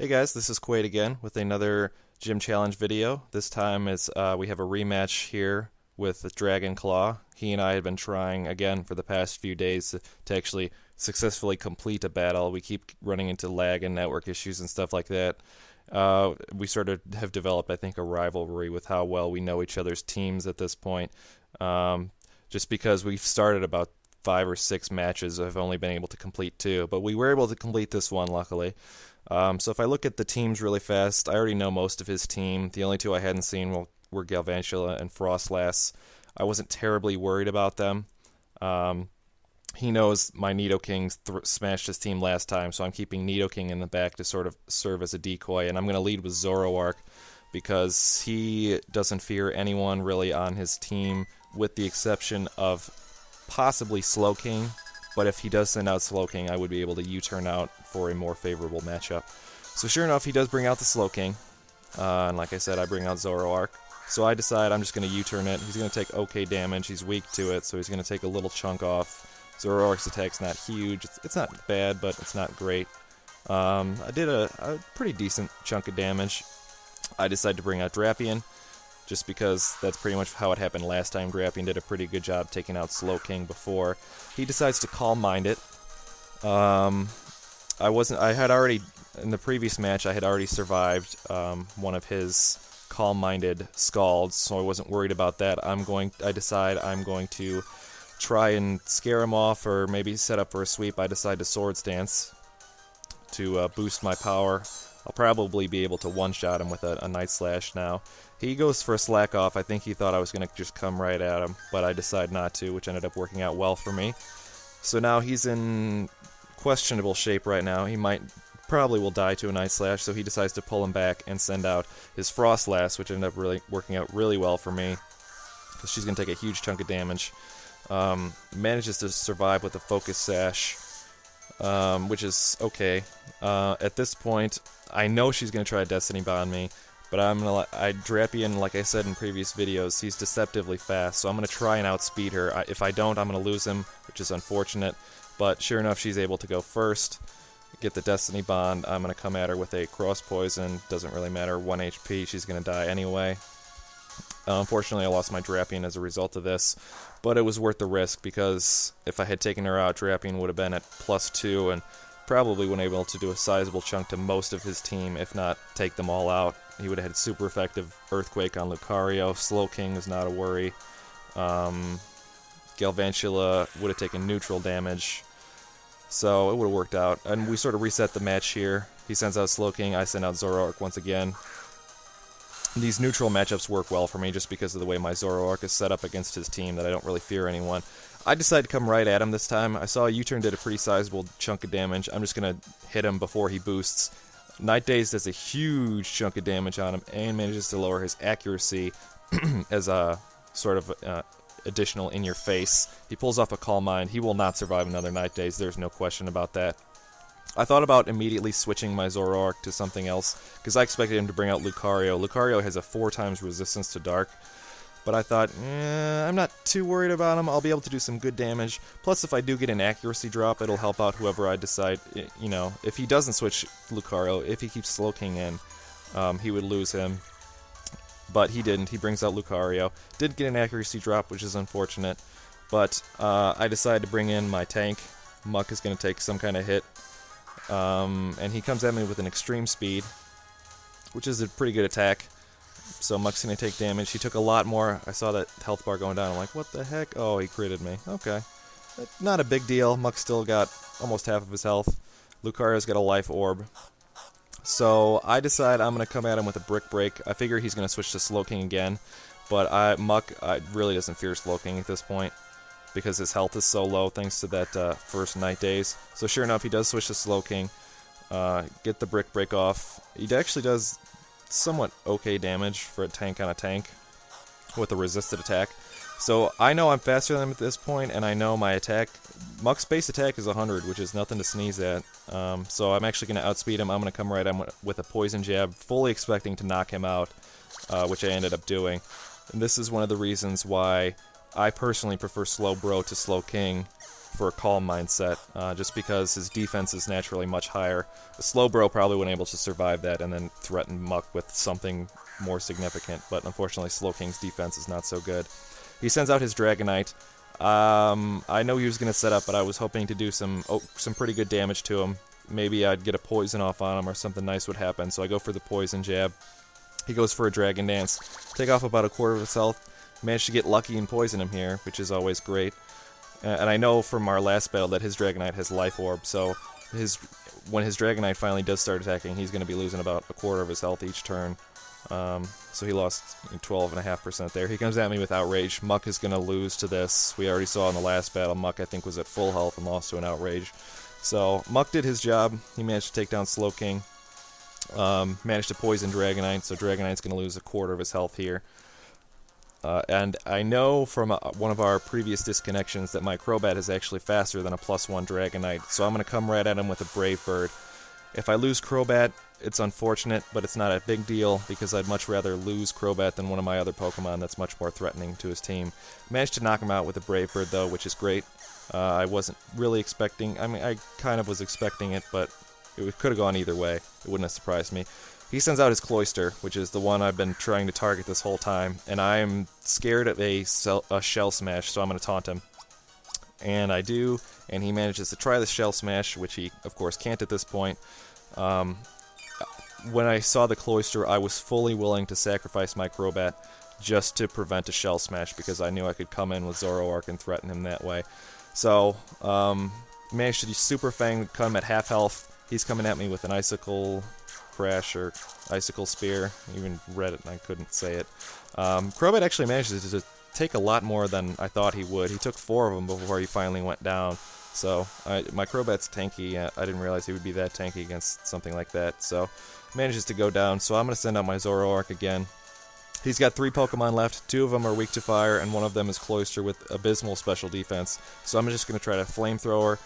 Hey guys, this is Quaid again with another gym challenge video. This time we have a rematch here with Dragon Claw. He and I have been trying again for the past few days to actually successfully complete a battle. We keep running into lag and network issues and stuff like that. We sort of have developed, I think, a rivalry with how well we know each other's teams at this point. Just because we've started about 5 or 6 matches, I've only been able to complete 2, but we were able to complete this one, luckily. So if I look at the teams really fast, I already know most of his team. The only 2 I hadn't seen were Galvantula and Frostlass. I wasn't terribly worried about them. He knows my Nidoking smashed his team last time, so I'm keeping Nidoking in the back to sort of serve as a decoy, and I'm going to lead with Zoroark because he doesn't fear anyone really on his team, with the exception of possibly Slowking. But if he does send out Slowking, I would be able to U-turn out for a more favorable matchup. So sure enough, he does bring out the Slowking. And like I said, I bring out Zoroark. So I decide I'm just going to U-turn it. He's going to take okay damage. He's weak to it, so he's going to take a little chunk off. Zoroark's attack's not huge. It's not bad, but it's not great. I did a pretty decent chunk of damage. I decide to bring out Drapion, just because that's pretty much how it happened last time. Drapion did a pretty good job taking out Slowking before. He decides to Calm Mind it. I had already, in the previous match, I had already survived one of his calm-minded scalds, so I wasn't worried about that. I decide I'm going to try and scare him off, or maybe set up for a sweep. I decide to Swords Dance to boost my power. I'll probably be able to one-shot him with a Night Slash now. He goes for a Slack Off. I think he thought I was going to just come right at him, but I decide not to, which ended up working out well for me. So now he's in questionable shape right now. He probably will die to a Night Slash, so he decides to pull him back and send out his Frostlass, which ended up really working out really well for me, because she's going to take a huge chunk of damage. Manages to survive with a Focus Sash, which is okay. At this point, I know she's going to try to Destiny Bond me, but Drapion, like I said in previous videos, he's deceptively fast, so I'm going to try and outspeed her. If I don't, I'm going to lose him, which is unfortunate, but sure enough, she's able to go first, get the Destiny Bond. I'm going to come at her with a Cross Poison. Doesn't really matter, 1 HP, she's going to die anyway. Unfortunately, I lost my Drapion as a result of this, but it was worth the risk, because if I had taken her out, Drapion would have been at +2, and probably would have been able to do a sizable chunk to most of his team, if not take them all out. He would have had super effective Earthquake on Lucario. Slowking is not a worry. Galvantula would have taken neutral damage, so it would have worked out. And we sort of reset the match here. He sends out Slowking, I send out Zoroark once again. These neutral matchups work well for me just because of the way my Zoroark is set up against his team, that I don't really fear anyone. I decided to come right at him this time. I saw a U-turn did a pretty sizable chunk of damage. I'm just going to hit him before he boosts. Night Daze does a huge chunk of damage on him and manages to lower his accuracy as a sort of additional in your face. He pulls off a Calm Mind. He will not survive another Night Daze. There's no question about that. I thought about immediately switching my Zoroark to something else, because I expected him to bring out Lucario. Lucario has a 4 times resistance to Dark, but I thought, I'm not too worried about him. I'll be able to do some good damage. Plus, if I do get an accuracy drop, it'll help out whoever I decide, if he doesn't switch Lucario, if he keeps Slowking in, he would lose him. But he didn't. He brings out Lucario. Did get an accuracy drop, which is unfortunate, but I decided to bring in my tank. Muck is going to take some kind of hit. And he comes at me with an Extreme Speed, which is a pretty good attack. So Muck's going to take damage. He took a lot more. I saw that health bar going down. I'm like, what the heck? Oh, he critted me. Okay. Not a big deal. Muck still got almost half of his health. Lucario's got a Life Orb. So I decide I'm going to come at him with a Brick Break. I figure he's going to switch to Slowking again. But Muck really doesn't fear Slowking at this point, because his health is so low thanks to that first Night Daze. So sure enough, he does switch to Slowking, get the Brick Break off. He actually does somewhat okay damage for a tank on a tank with a resisted attack. So I know I'm faster than him at this point, and I know my attack, Muck's base attack is 100, which is nothing to sneeze at. So I'm actually going to outspeed him. I'm going to come right at him with a Poison Jab, fully expecting to knock him out, which I ended up doing. And this is one of the reasons why I personally prefer Slow Bro to Slow King for a calm mindset, just because his defense is naturally much higher. A Slowbro probably wouldn't be able to survive that and then threaten Muck with something more significant, but unfortunately Slowking's defense is not so good. He sends out his Dragonite. I know he was going to set up, but I was hoping to do some pretty good damage to him. Maybe I'd get a poison off on him or something nice would happen, so I go for the poison jab. He goes for a Dragon Dance. Take off about a quarter of his health. Managed to get lucky and poison him here, which is always great. And I know from our last battle that his Dragonite has Life Orb, so when his Dragonite finally does start attacking, he's going to be losing about a quarter of his health each turn. So he lost 12.5% there. He comes at me with Outrage. Muck is going to lose to this. We already saw in the last battle, Muck I think was at full health and lost to an Outrage. So Muck did his job. He managed to take down Slowking. Managed to poison Dragonite, so Dragonite's going to lose a quarter of his health here. And I know from one of our previous disconnections that my Crobat is actually faster than a +1 Dragonite, so I'm going to come right at him with a Brave Bird. If I lose Crobat, it's unfortunate, but it's not a big deal, because I'd much rather lose Crobat than one of my other Pokemon that's much more threatening to his team. Managed to knock him out with a Brave Bird, though, which is great. I wasn't really expecting... I mean, I kind of was expecting it, but it could have gone either way. It wouldn't have surprised me. He sends out his Cloyster, which is the one I've been trying to target this whole time, and I'm scared of a Shell Smash, so I'm going to taunt him. And I do, and he manages to try the Shell Smash, which he, of course, can't at this point. When I saw the Cloyster, I was fully willing to sacrifice my Crobat just to prevent a Shell Smash, because I knew I could come in with Zoroark and threaten him that way. So, managed to do Super Fang, cut him at half health. He's coming at me with an Icicle Crash or Icicle Spear. I even read it and I couldn't say it. Crobat actually manages to take a lot more than I thought he would. He took 4 of them before he finally went down. So, my Crobat's tanky. I didn't realize he would be that tanky against something like that. So, manages to go down. So I'm going to send out my Zoroark again. He's got 3 Pokemon left. 2 of them are weak to fire, and 1 of them is Cloyster with abysmal special defense. So I'm just going to try to Flamethrower,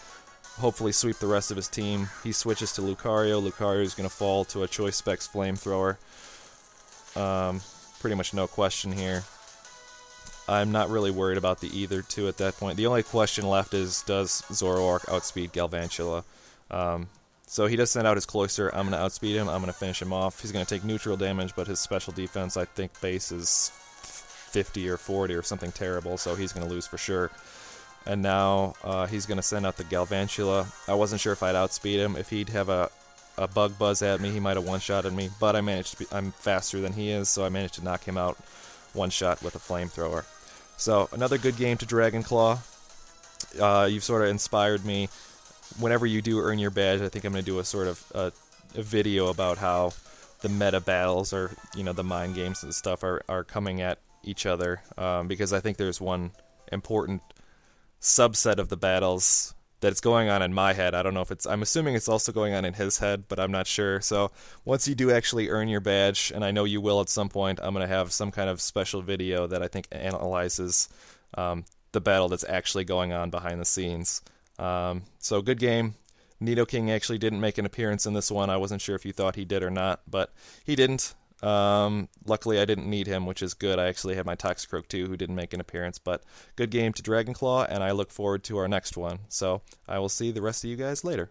hopefully sweep the rest of his team. He switches to Lucario. Lucario is going to fall to a Choice Specs Flamethrower. Pretty much no question here. I'm not really worried about the either two at that point. The only question left is, does Zoroark outspeed Galvantula? So he does send out his Cloyster. I'm going to outspeed him. I'm going to finish him off. He's going to take neutral damage, but his special defense, I think, base is 50 or 40 or something terrible, so he's going to lose for sure. And now he's going to send out the Galvantula. I wasn't sure if I'd outspeed him. If he'd have a Bug Buzz at me, he might have one-shotted me, but I'm faster than he is, so I managed to knock him out one-shot with a Flamethrower. So, another good game to Dragon Claw. You've sort of inspired me. Whenever you do earn your badge, I think I'm going to do a sort of a video about how the meta battles, or the mind games and stuff, are coming at each other, because I think there's one important subset of the battles that's going on in my head. I don't know if I'm assuming it's also going on in his head, but I'm not sure. So once you do actually earn your badge, and I know you will at some point, I'm going to have some kind of special video that I think analyzes the battle that's actually going on behind the scenes. So good game. Nidoking actually didn't make an appearance in this one. I wasn't sure if you thought he did or not, but he didn't. Luckily I didn't need him, which is good. I actually had my Toxicroak too, who didn't make an appearance, but good game to Dragon Claw, and I look forward to our next one. So I will see the rest of you guys later.